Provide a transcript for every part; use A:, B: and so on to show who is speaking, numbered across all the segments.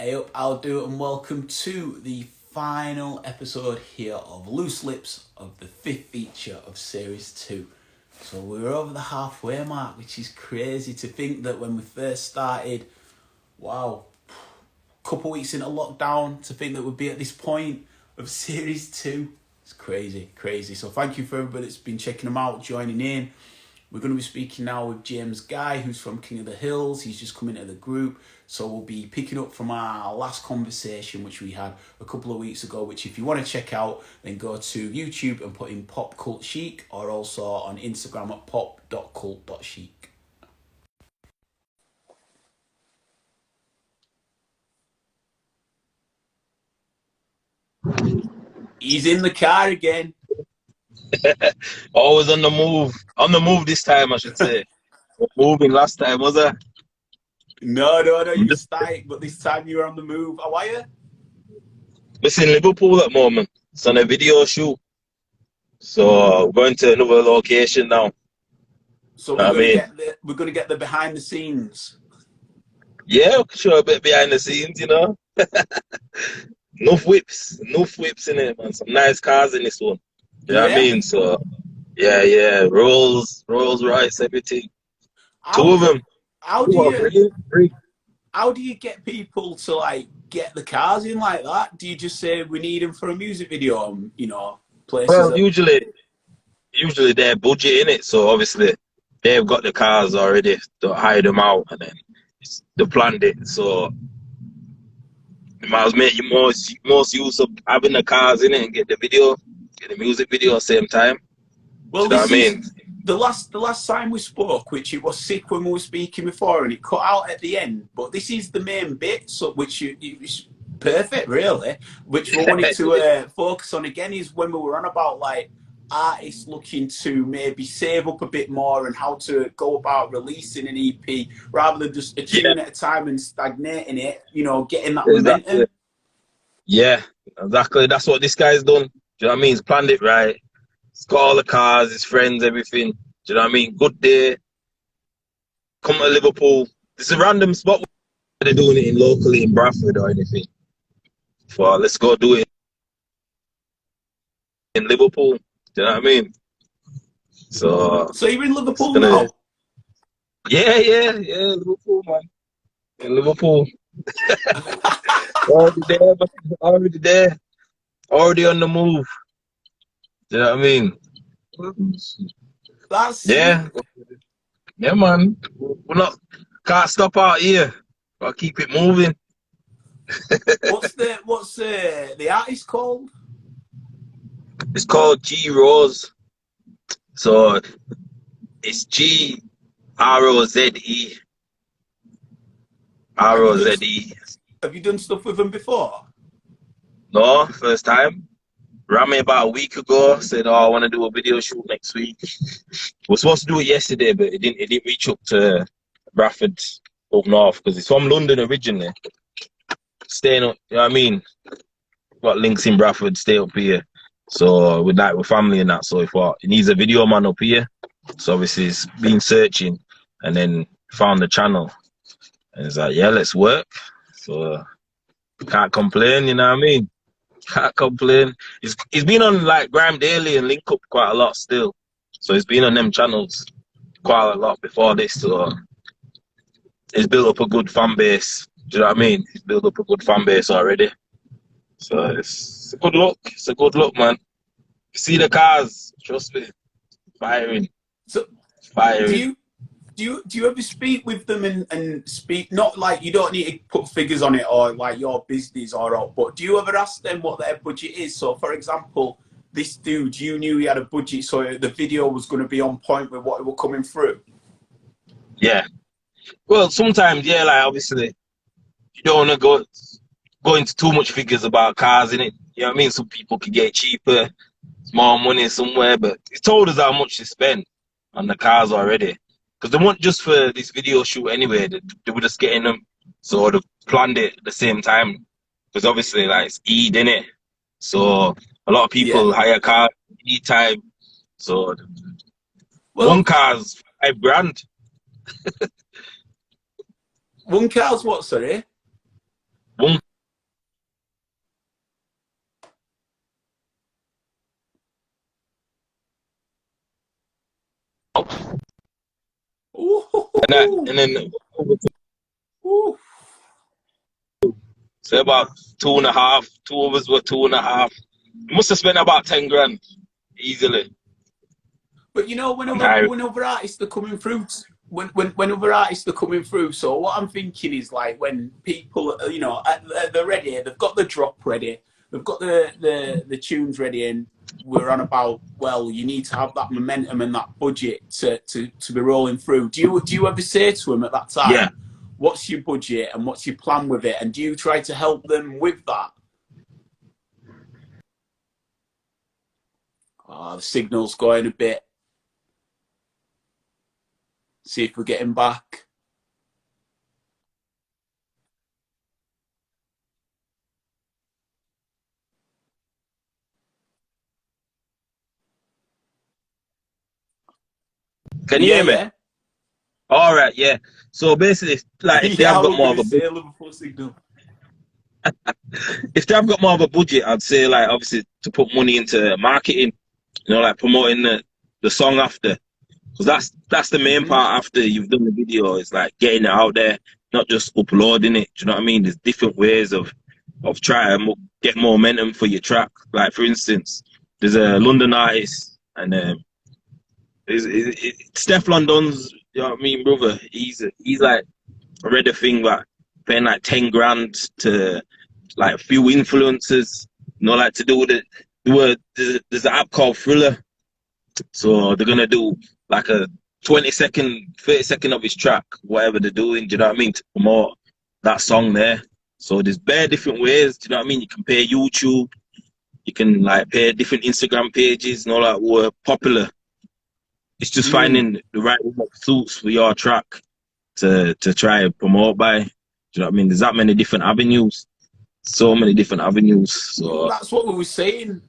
A: Hey up, I'll do it, and welcome to the final episode here of Loose Lips of the fifth feature of Series 2. So we're over the halfway mark, which is crazy to think that when we first started, wow, a couple of weeks into lockdown, to think that we'd be at this point of Series 2. It's crazy, crazy. So thank you for everybody that's been checking them out, joining in. We're going to be speaking now with James Guy, who's from King of Da Hillz. He's just come into the group. So we'll be picking up from our last conversation, which we had a couple of weeks ago, which if you want to check out, then go to YouTube and put in Pop Cult Chic, or also on Instagram at pop.cult.chic. He's in the car again.
B: Always on the move. On the move this time, I should say. Moving last time, was I?
A: No,
B: I'm
A: you
B: just
A: started, but this time you were on the move. How are you?
B: missing Liverpool at the moment. It's on a video shoot. So going to another location now.
A: So
B: Know what I mean?
A: we're gonna get the behind the scenes.
B: Yeah, sure, a bit behind the scenes, you know. Enough whips in it, man. Some nice cars in this one. You know what I
A: Yeah.
B: mean? So yeah. Rolls Royce, everything. Two
A: How
B: of them.
A: how
B: Two
A: do
B: or
A: you
B: three. Three.
A: how do you get people to like get the cars in like that? Do you just say we need them for a music video? And, places
B: Well,
A: that
B: usually they're budgeting it, so obviously they've got the cars already to hide them out, and then they planned it. So you might as well make your most use of having the cars in it and get the music video at the same time. Do
A: well,
B: you know
A: this
B: what I
A: is
B: mean?
A: the last time we spoke, which it was sick when we were speaking before, and it cut out at the end. But this is the main bit, so it's perfect, really. Which we wanted to focus on again is when we were on about like artists looking to maybe save up a bit more and how to go about releasing an EP rather than just a
B: Yeah,
A: tune at a time and stagnating it. Getting that
B: exactly.
A: momentum.
B: Yeah, exactly. That's what this guy's done. Do you know what I mean? He's planned it right. He's got all the cars, his friends, everything. Do you know what I mean? Good day. Come to Liverpool. It's a random spot where they're doing it in locally in Bradford or anything. So let's go do it in Liverpool. Do you know what I mean? So
A: So you're in
B: it's
A: Liverpool
B: gonna,
A: now.
B: yeah, Liverpool, man. In Liverpool, already there, man. Already there, already on the move. Do you know what I mean?
A: That's
B: Yeah,
A: sweet.
B: yeah, man. We're not can't stop out here. Gotta keep it moving.
A: What's the artist called?
B: It's called G Rose. So it's GROZE.
A: Have you done
B: ROZE.
A: have you done stuff with them before?
B: No, first time. Ran me about a week ago. Said, "Oh, I want to do a video shoot next week." We're supposed to do it yesterday, but it didn't reach up to Bradford up north because it's from London originally. Staying up, you know what I mean? Got links in Bradford, stay up here. So with family and that, so he thought he needs a video man up here. So obviously he's been searching and then found the channel. And it's like, yeah, let's work. So can't complain, you know what I mean? Can't complain. He's been on like Grime Daily and Link Up quite a lot still. So he's been on them channels quite a lot before this. So he's built up a good fan base. Do you know what I mean? He's built up a good fan base already. So it's a good look. It's a good look, man. You see the cars, trust me, firing,
A: So do
B: firing.
A: you do you ever speak with them and speak, not like you don't need to put figures on it or like your business or all, but do you ever ask them what their budget is? So for example, this dude, you knew he had a budget, so the video was going to be on point with what were coming through.
B: Yeah. Well, sometimes, yeah, like obviously you don't want to go into too much figures about cars in it. You know what I mean? Some people could get cheaper, more money somewhere, but he told us how much to spend on the cars already. Because they weren't just for this video shoot anyway. They were just getting them, so they planned it at the same time. Because obviously, like it's Eid, innit? So a lot of
A: Yeah.
B: people hire cars Eid time. So one
A: Well,
B: car's £5 grand.
A: one car's what, sorry?
B: One and then
A: Ooh.
B: so about 2.5. Two of us were 2.5. We must have spent about 10 grand easily.
A: But you know,
B: On hiring.
A: when other artists are coming through, when other artists are coming through. So what I'm thinking is like when people, you know, they're ready, they've got the drop ready, they've got the tunes ready, and we're on about, well, you need to have that momentum and that budget to be rolling through. Do you ever say to them at that
B: Yeah.
A: time, what's your budget and what's your plan with it, and do you try to help them with that? The signal's going a bit. See if we're getting back.
B: Can you
A: Yeah,
B: hear me?
A: yeah.
B: All right, yeah. So basically, like if they
A: Yeah,
B: have
A: I
B: got
A: was
B: more
A: going
B: of
A: to
B: a
A: say Liverpool signal.
B: if they have got more of a budget, I'd say like obviously to put money into marketing, you know, like promoting the song after, because that's the main
A: Mm-hmm.
B: part after you've done the video. It's like getting it out there, not just uploading it. Do you know what I mean? There's different ways of trying to get momentum for your track. Like for instance, there's a London artist and Steph London's. You know what I mean, brother? He's like I read a thing about paying like 10 grand to like a few influencers, you know, like to do with it. There's an app called Thriller, so they're gonna do like a 20-second, 30-second of his track, whatever they're doing. Do you know what I mean? To promote that song there. So there's bare different ways. Do you know what I mean? You can pay YouTube, you can like pay different Instagram pages, and all that were popular. It's just
A: Mm.
B: finding the right one that suits for your track to try and promote by. Do you know what I mean? There's that many different avenues. So many different avenues. So
A: That's what we were saying.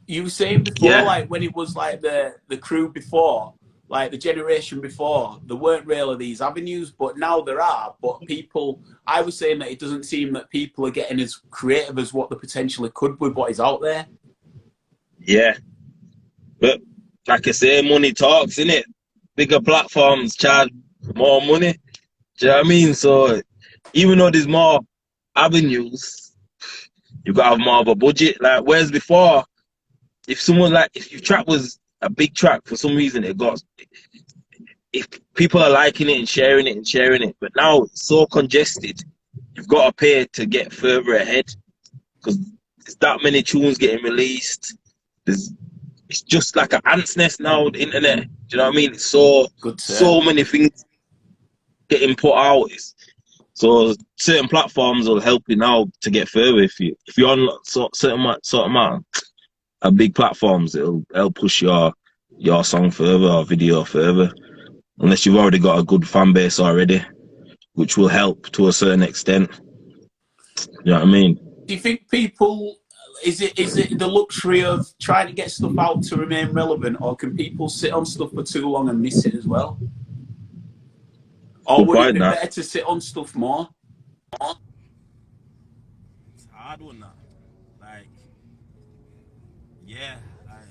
A: You were saying before,
B: yeah,
A: like when it was like the crew before, like the generation before, there weren't really these avenues, but now there are. But people, I was saying that it doesn't seem that people are getting as creative as what they potentially could with what is out there.
B: yeah. But like I say, money talks, innit? Bigger platforms charge more money. Do you know what I mean? So even though there's more avenues, you gotta have more of a budget. Like whereas before, if your track was a big track for some reason, it got if people are liking it and sharing it and sharing it, but now it's so congested, you've got to pay to get further ahead because there's that many tunes getting released. There's It's just like an ant's nest now, the internet. Do you know what I mean? It's
A: Good
B: so
A: term.
B: many things getting put out. So certain platforms will help you now to get further if you're on certain amount big platforms, it'll help push your song further or video further. Unless you've already got a good fan base already, which will help to a certain extent. You know what I mean?
A: Do you think people is it the luxury of trying to get stuff out to remain relevant, or can people sit on stuff for too long and miss it as well? Or
B: Good
A: would it
B: point,
A: be
B: that.
A: better to sit on stuff more?
C: It's a hard one now. Like, yeah, like,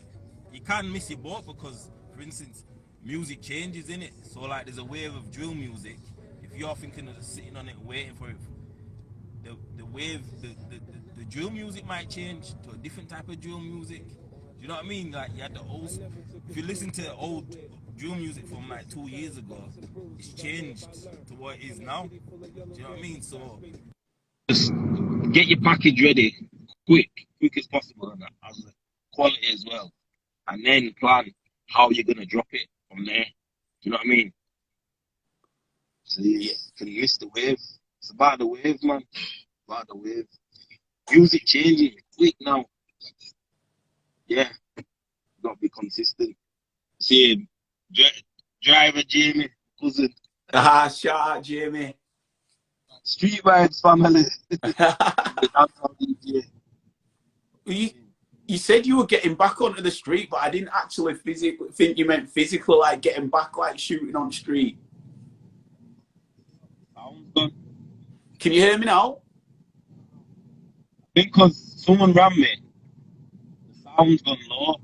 C: you can't miss your boat because, for instance, music changes in it. So like, there's a wave of drill music. If you're thinking of sitting on it, waiting for it, the wave, the drill music might change to a different type of drill music. Do you know what I mean? Like, you had the old. If you listen to old drill music from like 2 years ago, it's changed to what it is now. Do you know what I mean? So
B: Just get your package ready quick as possible, and as quality as well, and then plan how you're gonna drop it from there. Do you know what I mean? So you
A: Yeah.
B: can miss the wave. It's about the wave, man. About the wave. Music changing quick now. Yeah, gotta be consistent. See, driver Jamie, cousin,
A: Ah, shout out, Jamie.
B: street vibes family. The dancehall DJ.
A: you, you said you were getting back onto the street, but I didn't actually physically think you meant physical, like getting back, like shooting on street.
B: Sounds gone.
A: Can you hear me now?
B: Because someone ran me. The sound's gone low.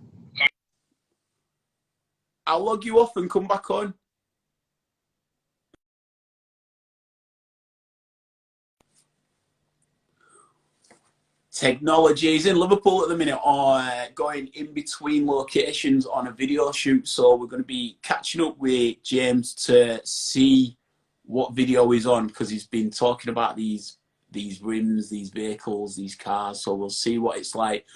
A: I'll log you off and come back on. Technology. He's in Liverpool at the minute, going in between locations on a video shoot. So we're going to be catching up with James to see what video he's on, because he's been talking about these rims, these vehicles, these cars. So we'll see what it's like.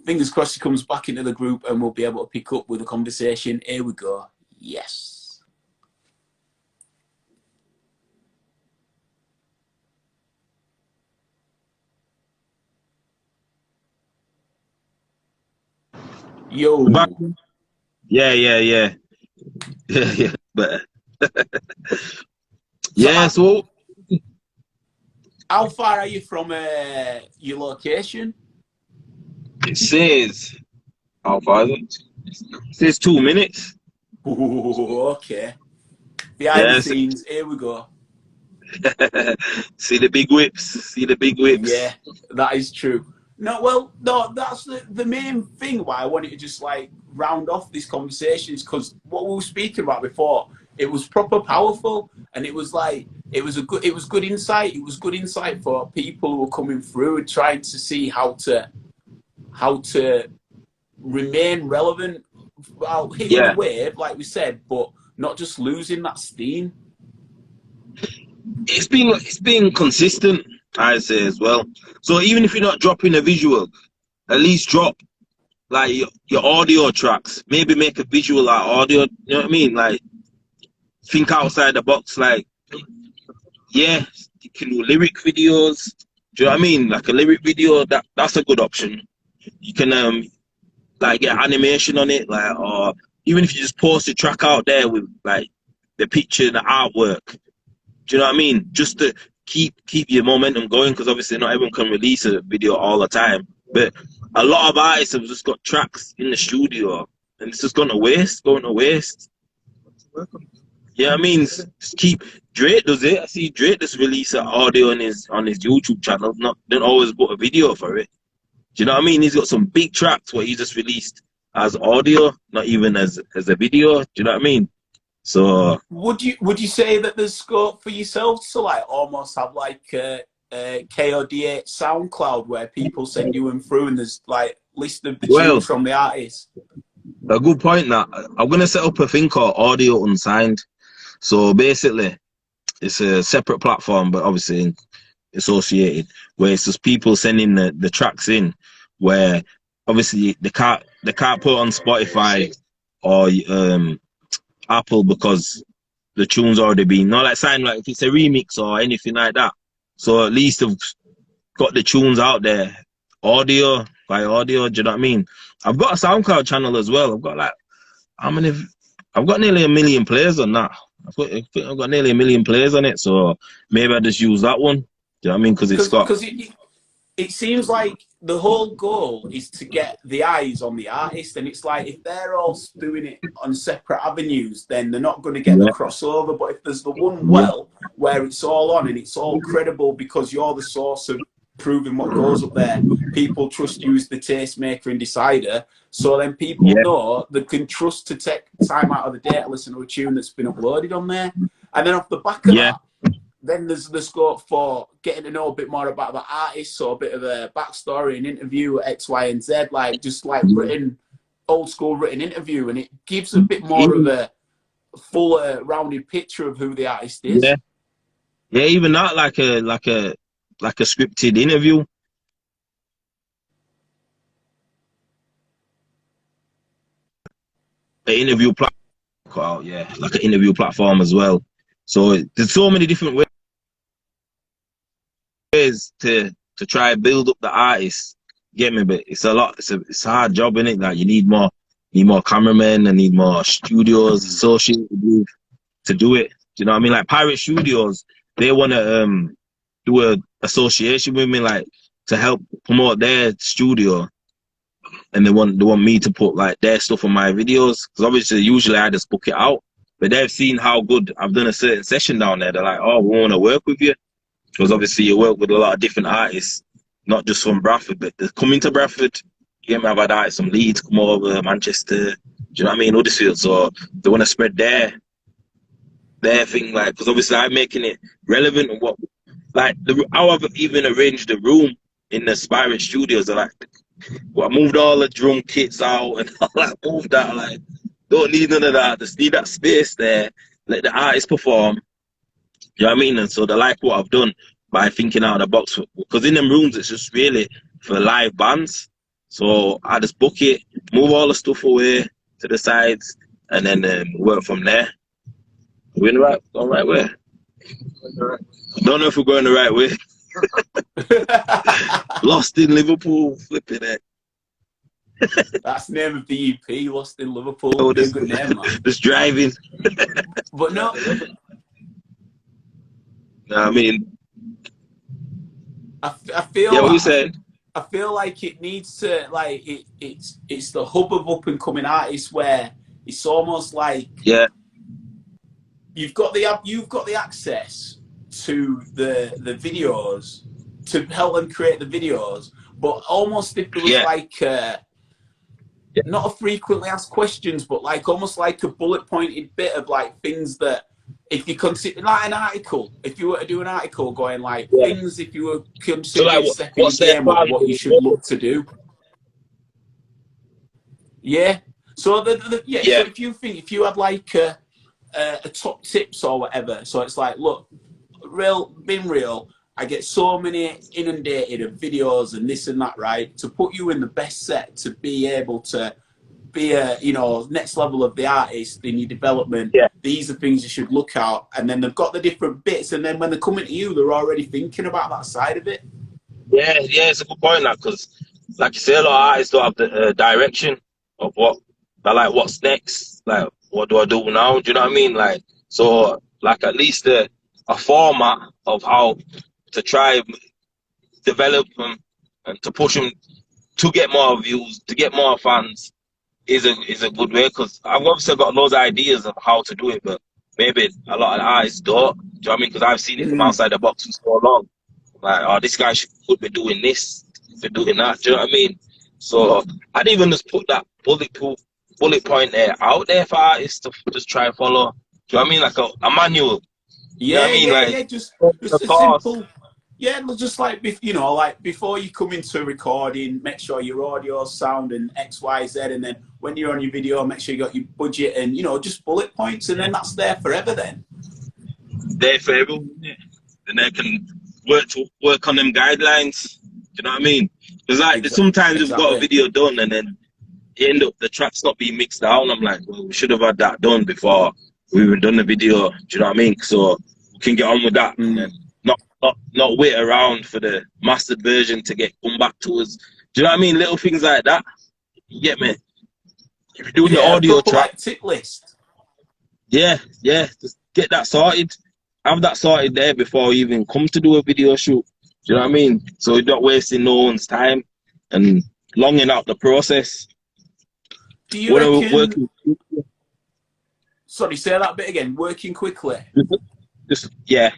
A: Fingers crossed he comes back into the group and we'll be able to pick up with a conversation. Here we go. Yes. Yo.
B: Back. Yeah. But yeah, so
A: how far are you from your location?
B: it says how far is it? It says 2 minutes.
A: Ooh, okay. Behind the scenes, here we go.
B: See the big whips. See the big whips.
A: Yeah, that is true. No, that's the main thing why I wanted to just like round off these conversations, because what we were speaking about before, it was proper powerful, and it was like it was good insight. It was good insight for people who were coming through and trying to see how to remain relevant while hitting the wave, like we said, but not just losing that steam.
B: It's been consistent, I say, as well. So even if you're not dropping a visual, at least drop like your audio tracks. Maybe make a visual out of audio. You know what I mean? Like, think outside the box. Like, yeah, you can do lyric videos. Do you know what I mean? Like a lyric video, that's a good option. You can like get animation on it, like, or even if you just post a track out there with like the picture and the artwork. Do you know what I mean? Just to keep your momentum going, because obviously not everyone can release a video all the time. But a lot of artists have just got tracks in the studio and it's just going to waste. Yeah, I mean, just keep. Drake does it. I see Drake just release an audio on his YouTube channel. Don't always put a video for it. Do you know what I mean? He's got some big tracks where he just released as audio, not even as a video. Do you know what I mean? So
A: would you say that there's scope for yourself to like almost have like a KODH SoundCloud where people send you through and there's like list of the tunes from the artist?
B: A good point. That I'm gonna set up a thing called Audio Unsigned. So basically, it's a separate platform, but obviously associated, where it's just people sending the tracks in, where obviously they can't put on Spotify or Apple because the tune's already been not like signed, like if it's a remix or anything like that. So at least they've got the tunes out there, audio by audio. Do you know what I mean? I've got a SoundCloud channel as well. I've got like I've got nearly 1 million players on that. I've got nearly 1 million players on it, so maybe I just use that one. Do you know what I mean? Because
A: it seems like the whole goal is to get the eyes on the artist, and it's like if they're all doing it on separate avenues, then they're not going to get the crossover. But if there's the one where it's all on and it's all credible because you're the source of proving what goes up there, people trust you as the tastemaker and decider. So then people know they can trust to take time out of the day to listen to a tune that's been uploaded on there. And then off the back of that, then there's the scope for getting to know a bit more about the artist, so a bit of a backstory, an interview, X, Y, and Z, like just like old school written interview, and it gives a bit more of a fuller, rounded picture of who the artist is.
B: Yeah, even that, like a scripted interview. An interview platform, like an interview platform as well. So there's so many different ways to try and build up the artist. Get me? But it's a hard job, innit? Like you need more cameramen and need more studios associated with to do it. Do you know what I mean? Like Pirate Studios, they want to do a association with me, like to help promote their studio, and they want me to put like their stuff on my videos, because obviously usually I just book it out, but they've seen how good I've done a certain session down there. They're like, oh, we want to work with you, because obviously you work with a lot of different artists, not just from Bradford, but they're coming to Bradford. You get me? I've had artists from Leeds come over, Manchester, do you know what I mean, Huddersfield. So they want to spread their thing, like, because obviously I'm making it relevant and what, like how I've even arranged the room. in the Spirit Studios. Like, well, I moved all the drum kits out and all that. Moved that. Like, don't need none of that. Just need that space there. Let the artist perform. You know what I mean? And so they like what I've done by thinking out of the box. Because in them rooms, it's just really for live bands. So I just book it, move all the stuff away to the sides, and then work from there. We're in the right way. I don't know if we're going the right way. Lost in Liverpool, flipping it.
A: That's the name of the EP, Lost in Liverpool.
B: Oh,
A: Be a good name, man.
B: Just driving.
A: But no,
B: I mean,
A: I feel.
B: yeah, what you saying?
A: I feel like it needs to, like, it's the hub of up and coming artists where it's almost like
B: Yeah,
A: you've got the access to the videos to help them create the videos, but almost if there was like not a frequently asked questions, but like almost like a bullet pointed bit of like things that if you consider like an article, if you were to do an article going like things if you were considering
B: like,
A: stepping the game up, what you should look to do. Yeah. So so if you had like a top tips or whatever, so it's like, look, being real, I get so many inundated of videos and this and that, right? To put you in the best set to be able to be a, next level of the artist in your development.
B: Yeah.
A: These are things you should look at, and then they've got the different bits, and then when they're coming to you, they're already thinking about that side of it.
B: Yeah, it's a good point, that, because like you say, a lot of artists don't have the direction of what what's next, like what do I do now? Do you know what I mean? Like, so like at least a format of how to try develop them and to push them to get more views, to get more fans is a good way, because I've obviously got those ideas of how to do it, but maybe a lot of the artists don't. Do you know what I mean? Because I've seen it from outside the box for so long. Like, oh, this guy could be doing this, be doing that. Do you know what I mean? So I'd even just put that bullet point there out there for artists to just try and follow. Do you know what I mean? Like a manual.
A: Yeah,
B: you know what I mean?
A: just a simple. Yeah, just like like before you come into recording, make sure your audio, sound, and X, Y, Z, and then when you're on your video, make sure you got your budget and just bullet points, and then that's there forever. Then
B: there for everyone, and they can work on them guidelines. Do you know what I mean? Because like sometimes we've got a video done, and then you end up the track's not being mixed down. I'm like, well, we should have had that done before we even done the video. Do you know what I mean? So we can get on with that, and then not wait around for the mastered version to come back to us. Do you know what I mean? Little things like that. You get me? If you're doing the audio track,
A: like tip list.
B: Yeah, just get that sorted. Have that sorted there before you even come to do a video shoot. Do you know what I mean? So you're not wasting no one's time and longing out the process.
A: Do you reckon... Sorry, say that bit again. Working quickly.
B: Yeah.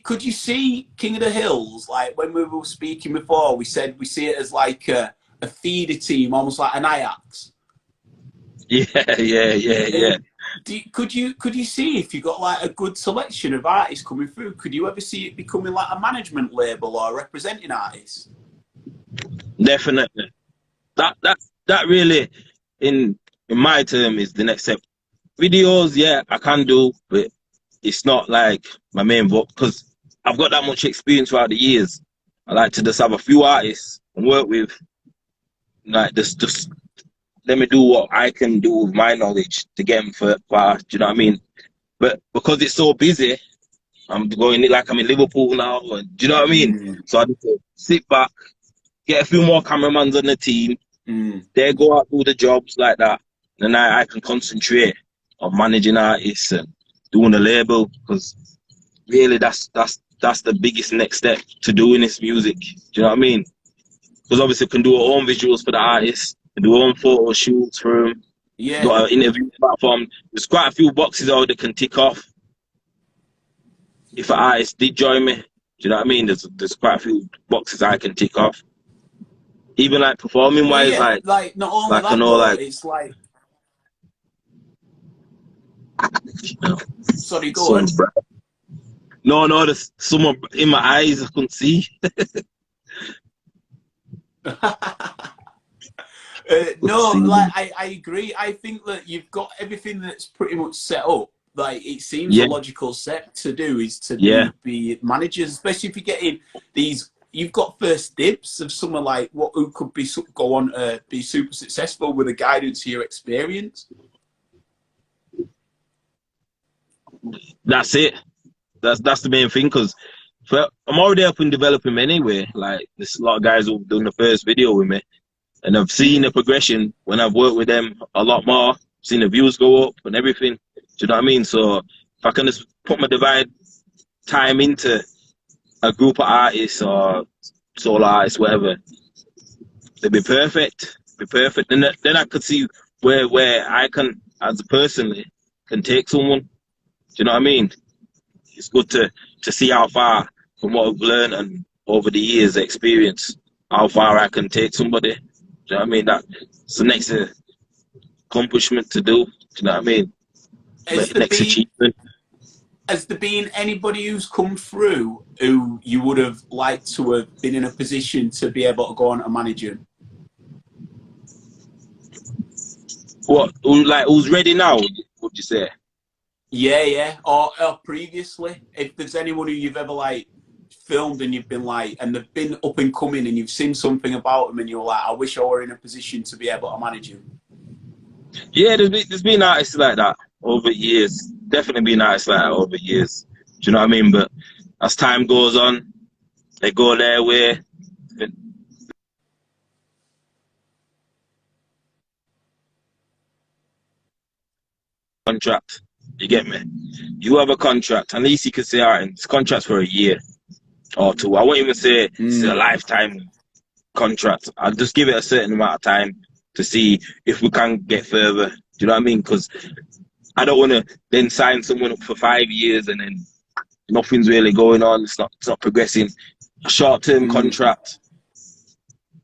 A: Could you see King of Da Hillz, like when we were speaking before, we said we see it as like a feeder team, almost like an Ajax.
B: Yeah.
A: Could you see if you got like a good selection of artists coming through? Could you ever see it becoming like a management label or representing artists?
B: Definitely. That really, in my term, is the next step. Videos, yeah, I can do, but it's not like my main vote, because I've got that much experience throughout the years. I like to just have a few artists and work with, like, just let me do what I can do with my knowledge to get them far. Do you know what I mean? But because it's so busy, I'm going like I'm in Liverpool now. Do you know what I mean? So I need to sit back, get a few more cameramans on the team. They go out, do the jobs like that, and I can concentrate on managing artists and doing the label, because really that's the biggest next step to doing this music. Do you know what I mean? Because obviously we can do our own visuals for the artists, do our own photo shoots for them.
A: Yeah.
B: Got an interview platform. There's quite a few boxes out that can tick off. If an artist did join me, do you know what I mean? There's quite a few boxes I can tick off. Even like performing wise,
A: like not only
B: like,
A: that,
B: I know, like,
A: it's like. Sorry, go on.
B: No, there's someone in my eyes I couldn't see.
A: No,
B: See
A: like
B: them.
A: I agree. I think that you've got everything that's pretty much set up. Like it seems a
B: Yeah,
A: logical step to do is to
B: yeah.
A: be managers, especially if you're getting these. You've got first dibs of someone like what who could be go on to be super successful with the guidance of your experience.
B: That's it. That's the main thing, because I'm already up and developing anyway. Like there's a lot of guys who've done the first video with me, and I've seen the progression when I've worked with them a lot more. Seen the views go up and everything. Do you know what I mean? So if I can just put my divide time into a group of artists or solo artists, whatever, they'd be perfect. Be perfect. Then I could see where I can, as a personally, can take someone. Do you know what I mean? It's good to see how far from what I've learned and over the years experience, how far I can take somebody. Do you know what I mean? That's the next accomplishment to do. Do you know what I mean?
A: Has there
B: Next
A: been
B: achievement.
A: has there been anybody who's come through who you would have liked to have been in a position to be able to go on to manage him?
B: What? Who's ready now? Would you say?
A: Yeah. Or previously, if there's anyone who you've ever like filmed and you've been like, and they've been up and coming, and you've seen something about them, and you're like, I wish I were in a position to be able to manage him.
B: Yeah, there's been artists like that over years. Definitely been artists like that over years. Do you know what I mean? But as time goes on, they go their way. Contract. You get me? You have a contract. At least you can say, all right, it's contracts for a year or two. I won't even say it's a lifetime contract. I'll just give it a certain amount of time to see if we can get further. Do you know what I mean? Because I don't want to then sign someone up for 5 years and then nothing's really going on. It's not progressing. A short-term contract,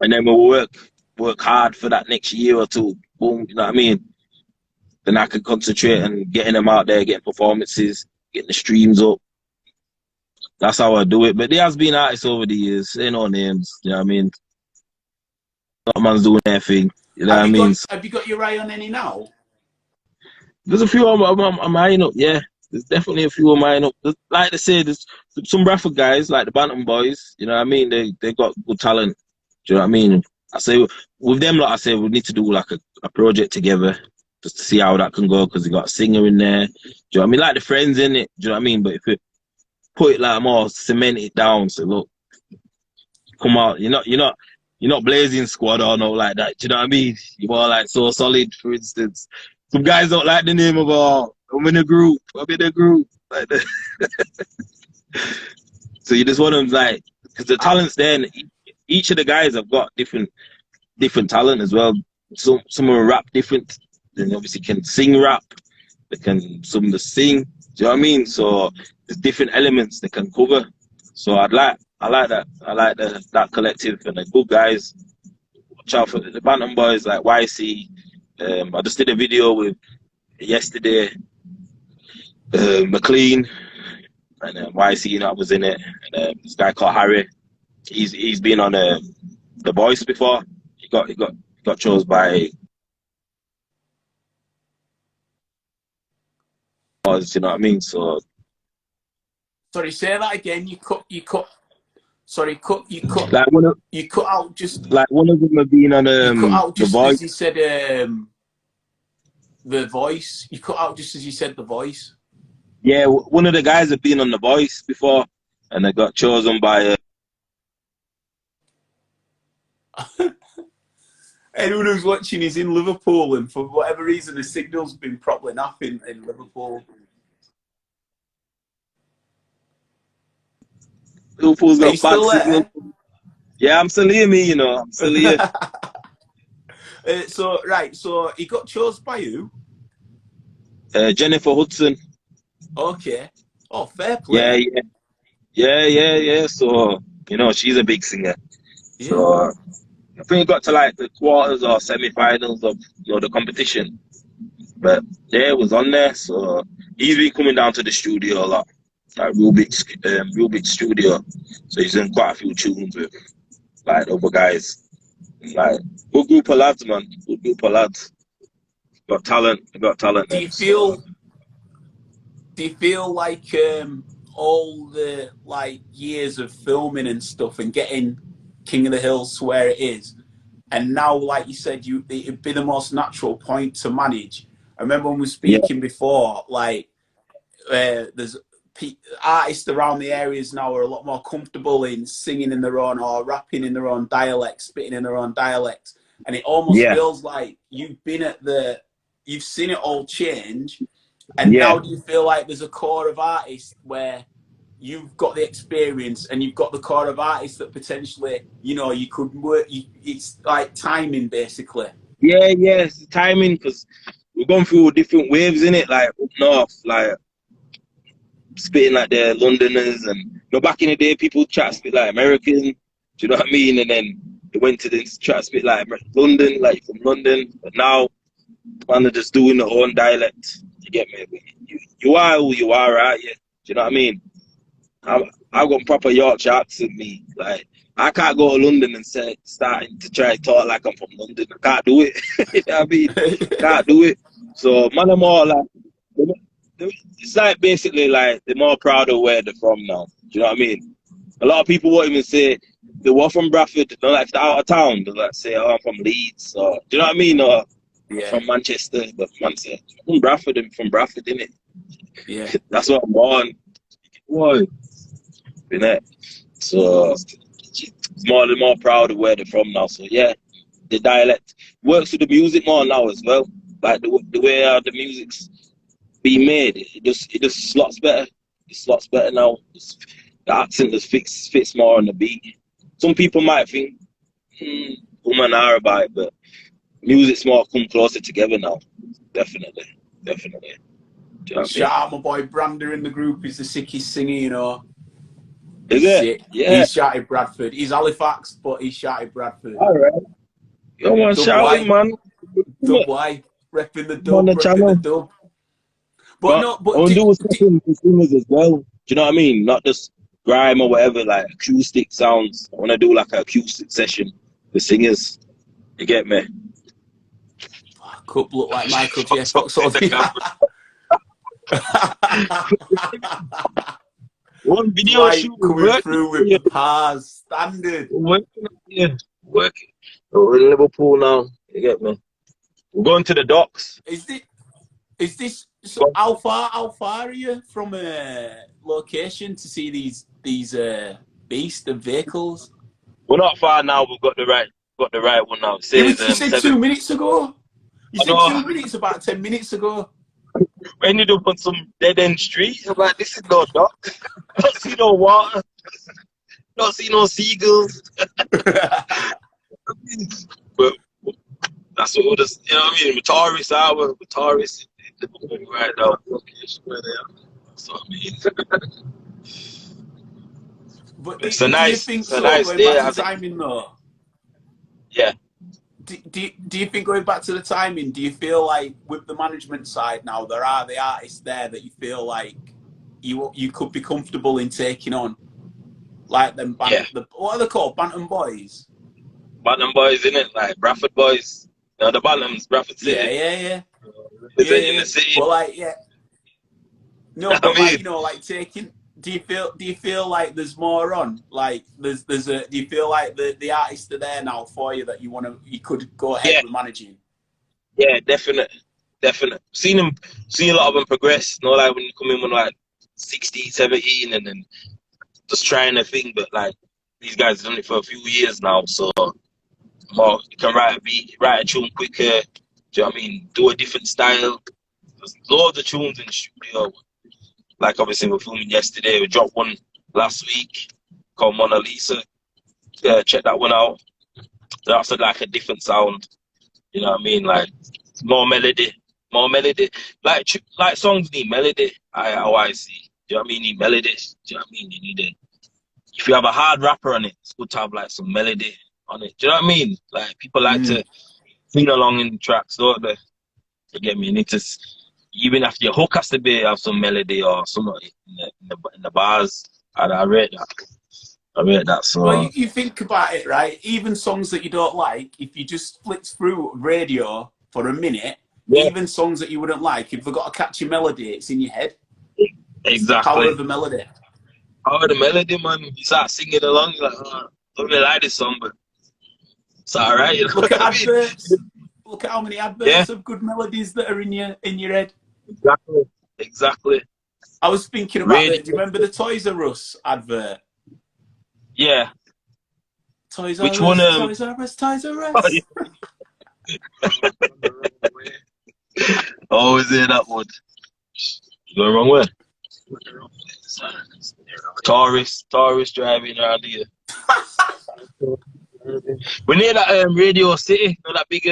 B: and then we'll work hard for that next year or two. Boom. You know what I mean? Then I can concentrate on getting them out there, getting performances, getting the streams up. That's how I do it. But there has been artists over the years. They no names. You know what I mean? Not man's doing their thing. You know what I mean?
A: Have you got your eye on any now?
B: There's a few I'm eyeing up, yeah. There's definitely a few I'm eyeing up. Like they say, there's some Bradford guys, like the Bantam boys, you know what I mean? They got good talent. Do you know what I mean? I say, with them, like I say, we need to do like a project together just to see how that can go, because they got a singer in there. Do you know what I mean? Like the friends in it, do you know what I mean? But if you put it like more, cement it down, so look, come out, you're not Blazing Squad or no like that. Do you know what I mean? You're more like So Solid, for instance. Some guys don't like the name of I'm in a group. Like that. So you just want them like, because the talent's there, and each of the guys have got different talent as well. Some of them rap different. Then obviously can sing rap. They can some of them sing. Do you know what I mean? So there's different elements they can cover. So I like that. I like that collective and the good guys. Watch out for the Bantam boys like YC. I just did a video with yesterday. McLean and YC, I was in it. And this guy called Harry. He's been on The Voice before. He got chosen by. You know what I mean? So.
A: Sorry, say that again. You cut. Sorry, you cut.
B: Like
A: you cut out just.
B: Like one of them have been on
A: you cut out just
B: The Voice.
A: as you said The Voice. You cut out just as you said The Voice.
B: Yeah, one of the guys have been on The Voice before, and they got chosen by.
A: Anyone who's watching is in Liverpool, and for whatever reason, the signal's been properly naff in Liverpool.
B: Liverpool's got bad signal.
A: There?
B: Yeah, I'm still here, me. I'm still here.
A: So he got chosen by who?
B: Jennifer Hudson.
A: Okay. Oh, fair play.
B: Yeah. So she's a big singer.
A: Yeah.
B: So I think it got to like the quarters or semi-finals of the competition, but yeah, it was on there. So he's been coming down to the studio a lot. like real big studio. So he's in quite a few tunes with like other guys. Like good group of lads, man. Good group of lads. Got talent. They got talent.
A: Do
B: Them,
A: you
B: so.
A: feel like all the like years of filming and stuff and getting King of the Hills to where it is, and now, like you said, it'd be the most natural point to manage. I remember when we were
B: Yeah,
A: speaking before, like there's artists around the areas now are a lot more comfortable in singing in their own or rapping in their own dialect, spitting in their own dialects, and it almost
B: yeah,
A: feels like you've seen it all change. And
B: yeah.
A: now, do you feel like there's a core of artists where you've got the experience and you've got the core of artists that potentially, you could work? It's like timing, basically.
B: Yeah, yeah, it's the timing because we're going through different waves in it, like up north, like spitting like the Londoners, and back in the day, people try to spit like American. Do you know what I mean? And then they went to this try to spit like London, like from London. But now, man, are just doing their own dialect. You get me? You are who you are, right? Yeah. Do you know what I mean? I've got proper Yorkshire accent, me. Like, I can't go to London and starting to try to talk like I'm from London. I can't do it. You know what I mean? Can't do it. So, man, I'm more like, it's like basically like they're more proud of where they're from now. Do you know what I mean? A lot of people won't even say they were from Bradford. They're like, they're out of town. They'll like say, oh, I'm from Leeds. Or, do you know what I mean? Or
A: Yeah,
B: from Manchester. But man say, I'm from Bradford. I'm from Bradford, innit?
A: yeah.
B: That's what I'm on. Whoa. Innit? So they're more proud of where they're from now. So yeah, the dialect works with the music more now as well. Like the way the music's being made, it just slots better. It slots better now. The accent just fits more on the beat. Some people might think, woman are about it, but music's more come closer together now. Definitely, definitely. Do you know what I
A: Shout
B: mean?
A: out my boy Brander in the group. He's the sickest singer.
B: Is
A: He's
B: it?
A: sick.
B: Yeah.
A: He's shouted Bradford. He's Halifax, but he's shouted Bradford.
B: All right. Come on,
A: Dub
B: shouting,
A: Y,
B: man.
A: Dub Y, repping the
B: I'm on
A: dub,
B: the
A: repping the
B: channel.
A: dub. But
B: But
A: no,
B: I
A: but
B: want to do something for singers as well. Do you know what I mean? Not just grime or whatever, like acoustic sounds. I want to do like an acoustic session for singers. You get me?
A: Cup look like Michael J.
B: Fucked up
A: Fox.
B: in the One video
A: Flight
B: shoot, we're
A: coming
B: working.
A: through with the pars standard.
B: We're working. Yeah, working. So we're in Liverpool now. You get me? We're going to the docks.
A: Is this so? How far are you from a location to see these beast of vehicles?
B: We're not far now. We've got the right one now. It says
A: You said
B: 7.
A: 2 minutes ago. You
B: I
A: said
B: know.
A: 2 minutes about 10 minutes ago.
B: We ended up on some dead end street. I'm like, this is no dock. Don't see no water. Don't see no seagulls. But that's what we're just, you know what I mean? We're tourists, we're tourists in Liverpool right now. Location where they are. That's what I mean.
A: But
B: It's
A: do you think
B: it's a
A: so?
B: nice
A: Going
B: day.
A: back
B: I
A: to
B: think,
A: timing though,
B: yeah,
A: do you think going back to the timing? Do you feel like with the management side now, there are the artists there that you feel like you could be comfortable in taking on, like them
B: yeah.
A: what are they called, Bantam Boys?
B: Bantam boys, in it, like Bradford boys. You know, the Bantams, Bradford
A: Yeah,
B: City.
A: yeah, yeah, yeah,
B: Representing
A: yeah.
B: the city.
A: But like, yeah, no,
B: I
A: but like
B: mean,
A: like taking. Do you feel like there's more on? Like there's a. Do you feel like the artists are there now for you that you could go ahead
B: yeah,
A: with managing?
B: yeah, definite, definite. Seen a lot of them progress. You know, like when you come in when like 16, 17, and then just trying a thing. But like these guys have done it for a few years now, so more you can write a beat, write a tune quicker. Do you know what I mean? Do a different style. There's loads of tunes in the studio. Like obviously we're filming yesterday. We dropped one last week called Mona Lisa. Check that one out. That's like a different sound. You know what I mean? Like more melody, more melody. Like songs need melody. How I see. Do you know what I mean? You need melodies. Do you know what I mean? You need it. If you have a hard rapper on it, it's good to have like some melody on it. Do you know what I mean? Like people like to sing along in the tracks, don't they? You get me? You need to even if your hook has to be have some melody or something in the bars. And I rate that. I rate that.
A: Well,
B: So
A: you think about it, right? Even songs that you don't like, if you just flick through radio for a minute,
B: yeah,
A: even songs that you wouldn't like, if they've got a catchy melody, it's in your head. It's the power
B: exactly.
A: of the melody.
B: Power the melody, man. You start singing along, you're like, I don't really like this song, but it's alright, you know
A: Look
B: what
A: at
B: I mean?
A: adverts. Look at how many
B: Yeah,
A: adverts of good melodies that are in your head.
B: exactly. Exactly.
A: I was thinking about
B: Radio.
A: that. Do you remember the Toys R Us advert?
B: Yeah.
A: Toys
B: Which
A: R
B: one?
A: Us, Toys R Us, Toys R
B: Oh, yeah.
A: Us.
B: Always hear that one. You going wrong way? Tourist driving around here. We near that Radio City, you know, that big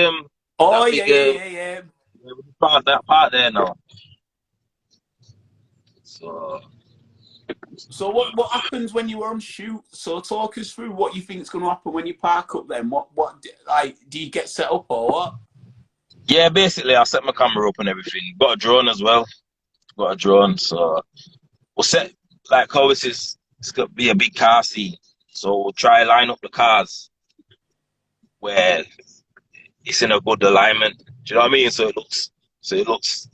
A: Oh yeah, yeah, yeah, yeah.
B: that part there now. So
A: So what happens when you are on shoot? So talk us through what you think is going to happen when you park up. Then what like do you get set up or what?
B: yeah, basically I set my camera up and everything. Got a drone as well. Got a drone, so we'll set like how it's gonna be a big car scene. So we'll try line up the cars where it's in a good alignment. Do you know what I mean? So it looks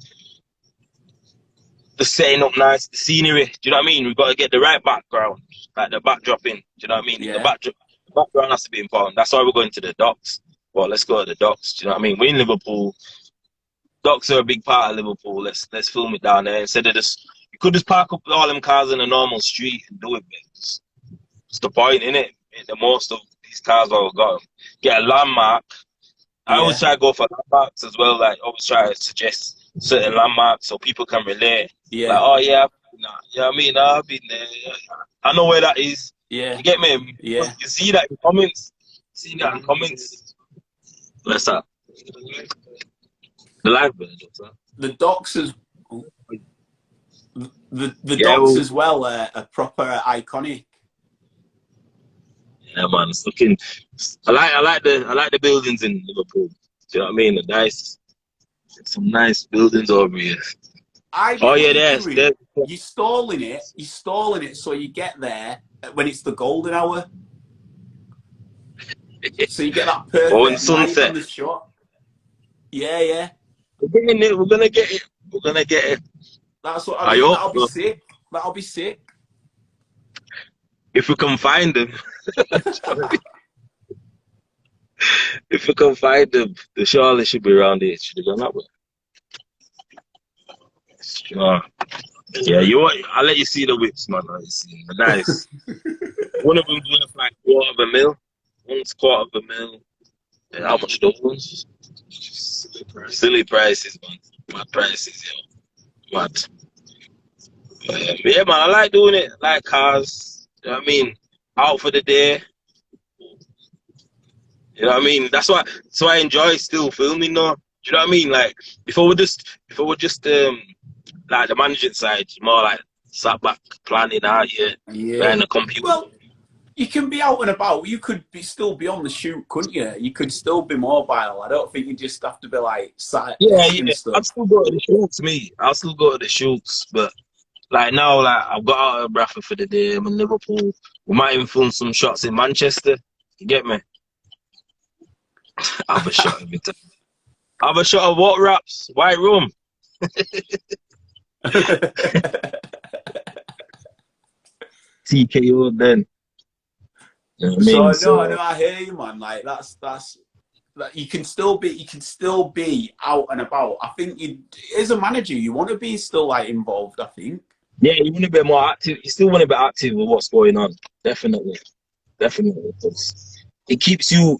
B: the setting up nice, the scenery. Do you know what I mean? We've got to get the right background, like the backdrop in. Do you know what I mean?
A: Yeah,
B: The background has to be important. That's why we're going to the docks. Well, let's go to the docks. Do you know what I mean? We're in Liverpool. Docks are a big part of Liverpool. Let's film it down there instead of just. You could just park up all them cars in a normal street and do it. It's the point, innit? Make the most of these cars while we got them. Get a landmark. I always
A: yeah,
B: try to go for landmarks as well. Like, always try to suggest certain landmarks so people can relate. Like,
A: yeah,
B: oh yeah, nah, you know what I mean? Nah, I've been there. Yeah. I know where that is.
A: yeah,
B: You get me?
A: yeah.
B: You see that in comments. See that in comments. What's that? The live bird. What's that?
A: The docks as the
B: Yeah,
A: docks
B: well,
A: as well are proper iconic.
B: yeah, man. It's looking. I like the buildings in Liverpool. Do you know what I mean? The nice, some nice buildings over here.
A: I
B: Oh
A: get what
B: yeah,
A: you're
B: there's
A: doing. You're stalling it. You're stalling it so you get there when it's the golden hour. So you get that
B: oh, and
A: perfect light on
B: sunset.
A: the shot. Yeah, yeah.
B: We're getting it. We're gonna get it. We're gonna get it.
A: That's what I
B: I
A: mean.
B: hope
A: That'll be
B: so.
A: sick. That'll be sick.
B: If we can find them. If we can find them, the Charlotte should be around here. Should have gone that way. Sure. Yeah, you want? I'll let you see the whips, man. I'll let you see. They're nice. One of them's worth like $250,000. One's $250,000. And how much those ones? Silly prices, man. Mad prices, yo. Mad. But yeah, man, I like doing it. I like cars. You know what I mean? Out for the day. You know what I mean? That's why. So I enjoy still filming, though. Do you know what I mean? Like if I were just like the management side, more like sat back planning out here
A: Yeah.
B: behind the computer.
A: Well, you can be out and about. You could still be on the shoot, couldn't you? You could still be mobile. I don't think you just have to be like sat at
B: Yeah,
A: desk and
B: yeah. I'd
A: stuff.
B: still go to the shoots, me. I'll still go to the shoots, but like now, like I've got out of Bradford for the day. I'm in Liverpool. We might even film some shots in Manchester. You get me? Have a shot every time. Have a shot of what wraps? White rum. TKO then. You know what I
A: So
B: mean?
A: no, I hear you, man. Like that's that you can still be out and about. I think you, as a manager, you want to be still like involved. I think.
B: Yeah, you want to be more active. You still want to be active with what's going on. Definitely, definitely. 'Cause it keeps you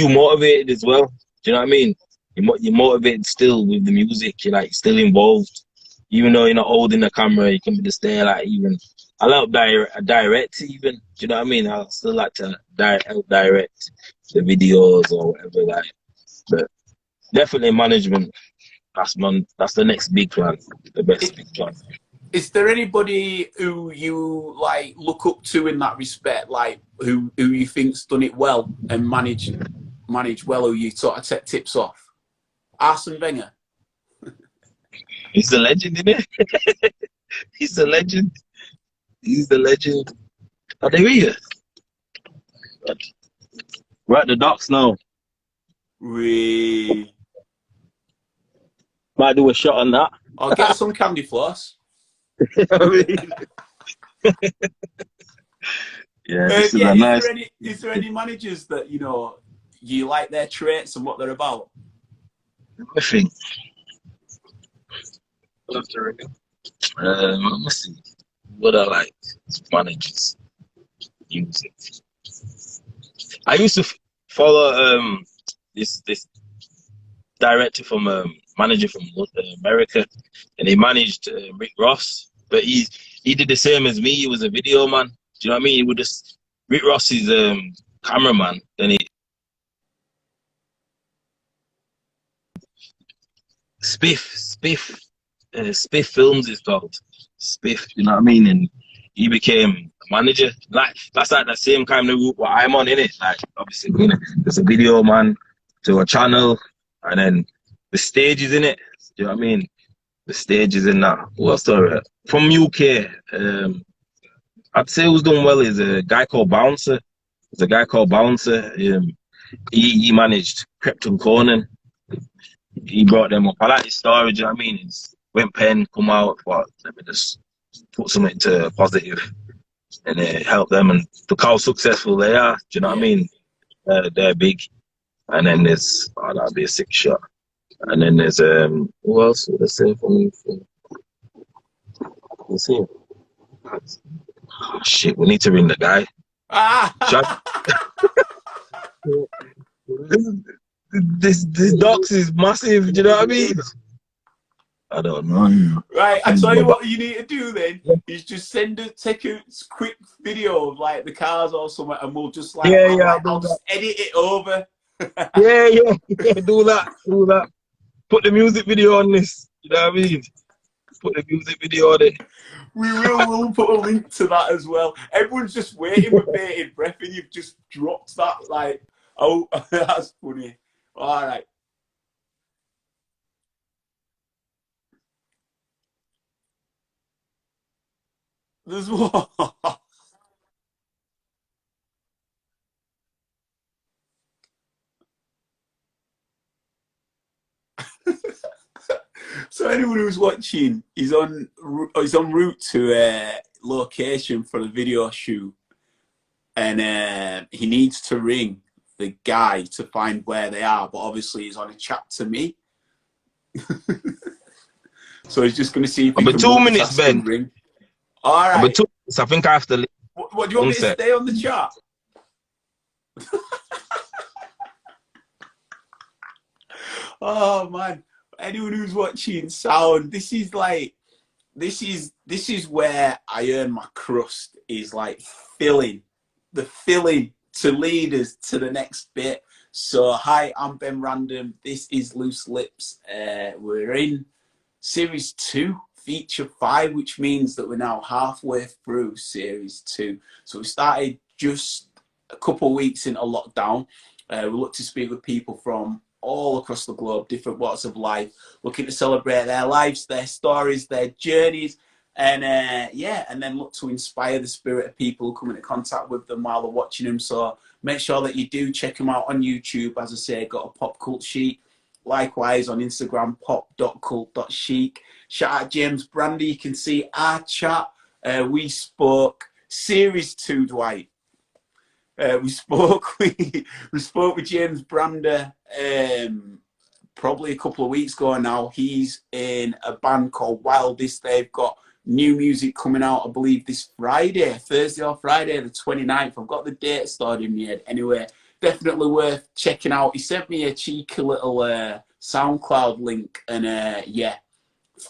B: motivated as well. Do you know what I mean? You're motivated still with the music. You're like still involved, even though you're not holding the camera. You can be just there, like even. I like direct even. Do you know what I mean? I still like to help direct the videos or whatever. Like, but definitely management. That's the next big plan. The best big plan.
A: Is there anybody who you like look up to in that respect, like who you think's done it well and managed well, who you sort of take tips off? Arsene Wenger.
B: He's the legend, isn't he? He's the legend. He's the legend. Are they here? We're at the docks now.
A: We.
B: Might do a shot on that.
A: I'll get some candy floss.
B: I mean, yeah, this is a nice.
A: Is there any managers that you like their traits and what they're about?
B: I think. I'll have to ring him. Let me see. What I like managers music. I used to follow this director from manager from America, and he managed Rick Ross, but he did the same as me. He was a video man. Do you know what I mean? He would just Rick Ross is cameraman. Then he Spiff Films is called Spiff. You know what I mean? And he became a manager. Like that's like the same kind of route what I'm on, innit? Like obviously, there's a video man to a channel, and then the stages in it. Do you know what I mean? The stages in that. What's the from UK? I'd say who's done well is a guy called Bouncer. There's a guy called Bouncer. He managed Krypton Conan. He brought them up. I like his story. Do you know what I mean? It's went pen, come out, but let me just put something to positive and help them and look how successful they are. Do you know what I mean? They're big. And then there's that'd be a 6 shot. And then there's who else would I say for me? Let's see. Oh, shit, we need to ring the guy. This docs is massive. Do you know what I mean? I don't know.
A: Right, I tell you what you need to do then is just take a quick video of like the cars or something, and we'll just like I'll just edit it over.
B: yeah, do that. Put the music video on this. You know what I mean? Put the music video on it.
A: We'll put a link to that as well. Everyone's just waiting with bated breath, and you've just dropped that. Like, oh, that's funny. All right. There's one. So anyone who's watching, he's en route to a location for the video shoot, and he needs to ring the guy to find where they are. But obviously, he's on a chat to me, so he's just going to see if he can
B: 2 minutes, Ben.
A: Ring. All right.
B: But 2 minutes. I think I have to leave.
A: What do you want me to stay on the chat? Oh man. Anyone who's watching sound, this is where I earn my crust, is like filling to lead us to the next bit. So hi, I'm Ben Random, this is Loose Lips. We're in series 2, feature 5, which means that we're now halfway through series 2. So we started just a couple of weeks into lockdown. We look to speak with people from all across the globe, different walks of life, looking to celebrate their lives, their stories, their journeys, and and then look to inspire the spirit of people who come into contact with them while they're watching them. So make sure that you do check them out on YouTube. As I say, got a Pop Cult Chic. Likewise on Instagram, pop.cult.chic. Shout out James Brandy. You can see our chat. We spoke series 2, Dwight. We spoke with James Brander probably a couple of weeks ago now. He's in a band called Wildest. They've got new music coming out, I believe, this Friday, Thursday or Friday, the 29th. I've got the date stored in my head. Anyway, definitely worth checking out. He sent me a cheeky little SoundCloud link, and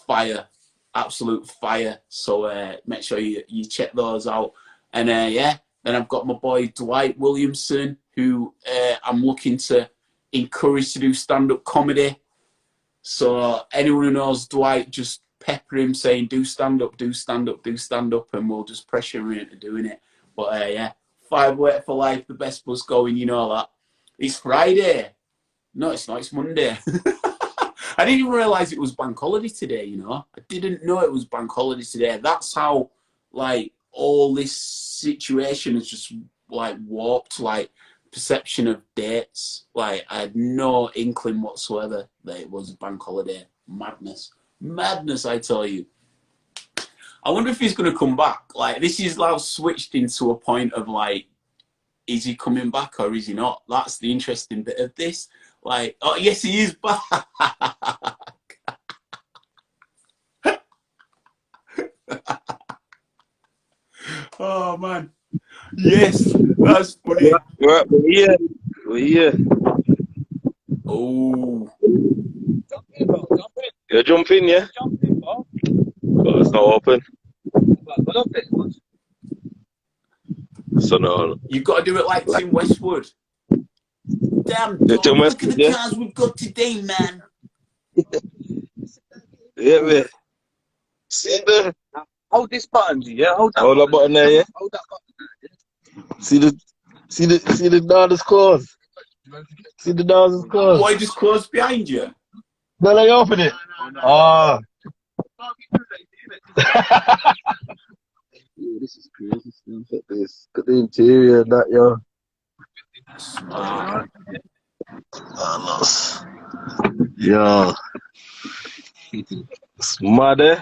A: fire, absolute fire. So make sure you check those out. And then I've got my boy Dwight Williamson, who I'm looking to encourage to do stand-up comedy. So anyone who knows Dwight, just pepper him saying, do stand-up, do stand-up, do stand-up, and we'll just pressure him into doing it. But 5 Wait for Life, the best bus going, you know that. It's Friday. No, it's not, it's Monday. I didn't even realise it was bank holiday today, you know. I didn't know it was bank holiday today. That's how, like, all this situation has just, like, warped, like, perception of dates. Like, I had no inkling whatsoever that it was bank holiday. Madness. Madness, I tell you. I wonder if he's going to come back. Like, this is now switched into a point of, like, is he coming back or is he not? That's the interesting bit of this. Like, oh, yes, he is back. Oh, man. Yes, that's funny.
B: We're here. We're here.
A: Oh.
B: You're jumping, yeah? Oh, it's not open. So no.
A: You've got to do it like Tim Westwood. Damn,
B: Yeah,
A: dog,
B: Tim
A: look at
B: Westwood,
A: the
B: yeah.
A: cars we've got today, man.
B: Yeah, man. See the...
D: Hold this button, yeah. Hold
B: that button there, yeah.
D: Hold that button.
B: See the daughter's clothes. See the daughter's clothes.
A: Why just close behind you?
B: No, let you open it. Ah.
D: Yeah, this is crazy stuff.
B: Look at this. Look at the interior and that, yo.
A: Smart.
B: Yo. Smart, eh?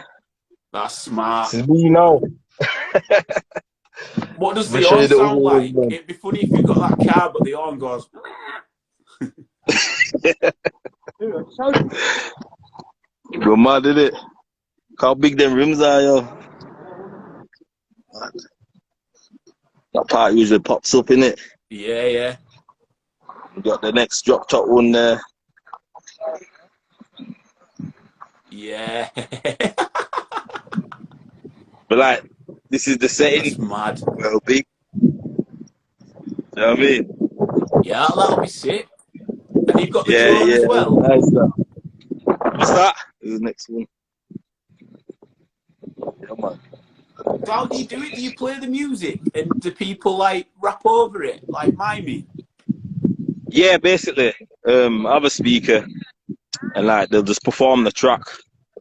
A: That's smart.
B: This is me now.
A: What does
B: Let me
A: the
B: show
A: horn
B: you the
A: sound
B: whole
A: like?
B: one.
A: It'd be funny if you got that car, but the horn goes.
B: Bro, mad, did it? How big them rims are, yo. Mad. That part usually pops up, innit?
A: Yeah, yeah.
B: We got the next drop top one there.
A: Yeah.
B: But like, this is the setting.
A: That's mad.
B: Well, big. You know what I mean?
A: Yeah, that'll be sick. And you've got the
B: Yeah,
A: drone
B: yeah.
A: as well.
B: Nice, that. What's that? This is the next one. Yeah, man.
A: So how do you do it? Do you play the music? And do people like rap over it? Like miming?
B: Yeah, basically, I have a speaker and like they'll just perform the track.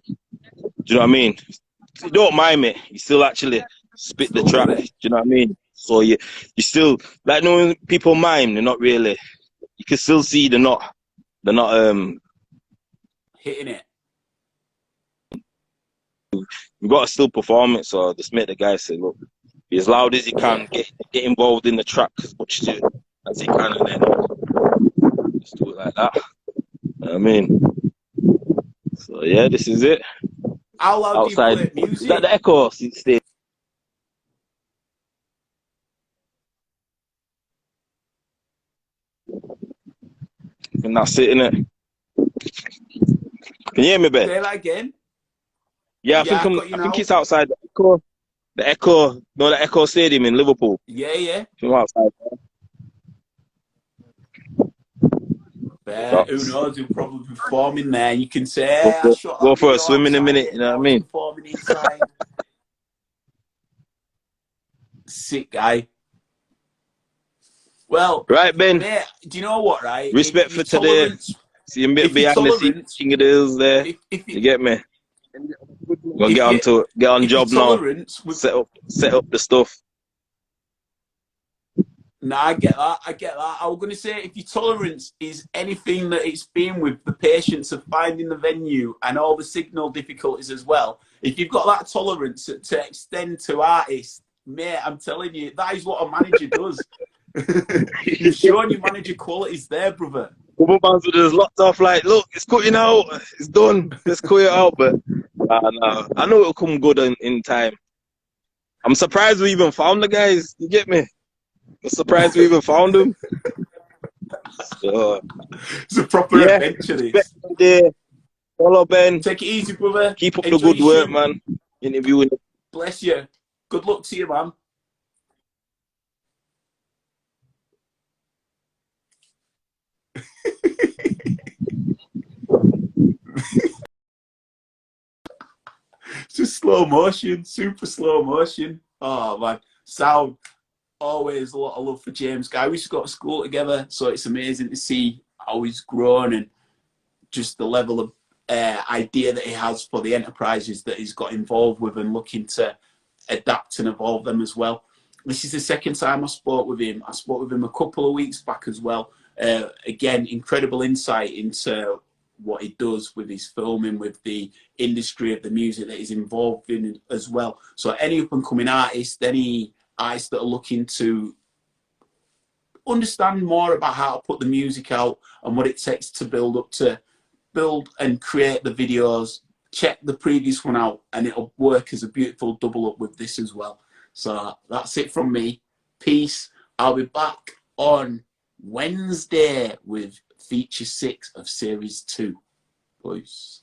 B: Do you know what I mean? You don't mime it, you still actually spit the track. Do you know what I mean? So you still like knowing people mime, they're not really. You can still see they're not
A: Hitting it.
B: you gotta still perform it, so just make the guy say, look, be as loud as you can, get involved in the track as much as you can, and then just do it like that. You know what I mean? So yeah, this is it.
A: How loud
B: Outside.
A: do you play music?
B: Is that the echo stage? And that's it, innit? Can you hear me, Ben?
A: Say that again.
B: Yeah,
A: Yeah, I've got you
B: I think
A: now.
B: it's outside the echo. The Echo Stadium in Liverpool.
A: Yeah, yeah.
B: From outside.
A: Fair. Who knows? He'll probably be performing there. You can say, I shot
B: Go
A: that
B: for a
A: video
B: swim in a
A: outside
B: minute,
A: it,
B: you know what I
A: now
B: mean?
A: he's performing inside. Sick guy. Well,
B: Right, Ben.
A: mate, do you know what, right?
B: Respect
A: If
B: for today. See him bit behind the scenes, King of Da Hillz there. You get me? Gonna get on job now. Set up the stuff.
A: No, I get that. I was going to say, if your tolerance is anything that it's been with the patience of finding the venue and all the signal difficulties as well, if you've got that tolerance to extend to artists, mate, I'm telling you, that is what a manager does. You've shown your manager qualities there, brother.
B: Couple bands with us locked off like, look, it's cutting out, it's done, let's cut it out, but no, I know it'll come good in time. I'm surprised we even found the guys, you get me? I'm surprised we even found them. So,
A: it's a proper adventure, this.
B: Follow Ben.
A: Take it easy, brother.
B: Keep up
A: Enjoy
B: the good
A: your
B: work,
A: shoot.
B: man. Interviewing.
A: Bless you. Good luck to you, man. Just slow motion, super slow motion. Oh man, sound. Always a lot of love for James Guy. We used to go to school together, so it's amazing to see how he's grown and just the level of idea that he has for the enterprises that he's got involved with and looking to adapt and evolve them as well. This is the second time I spoke with him. I spoke with him a couple of weeks back as well. Again, incredible insight into what he does with his filming, with the industry of the music that he's involved in as well. So any up and coming artists, any artists that are looking to understand more about how to put the music out and what it takes to build and create the videos, check the previous one out and it'll work as a beautiful double up with this as well. So that's it from me. Peace. I'll be back on Wednesday with feature 6 of series 2. Peace.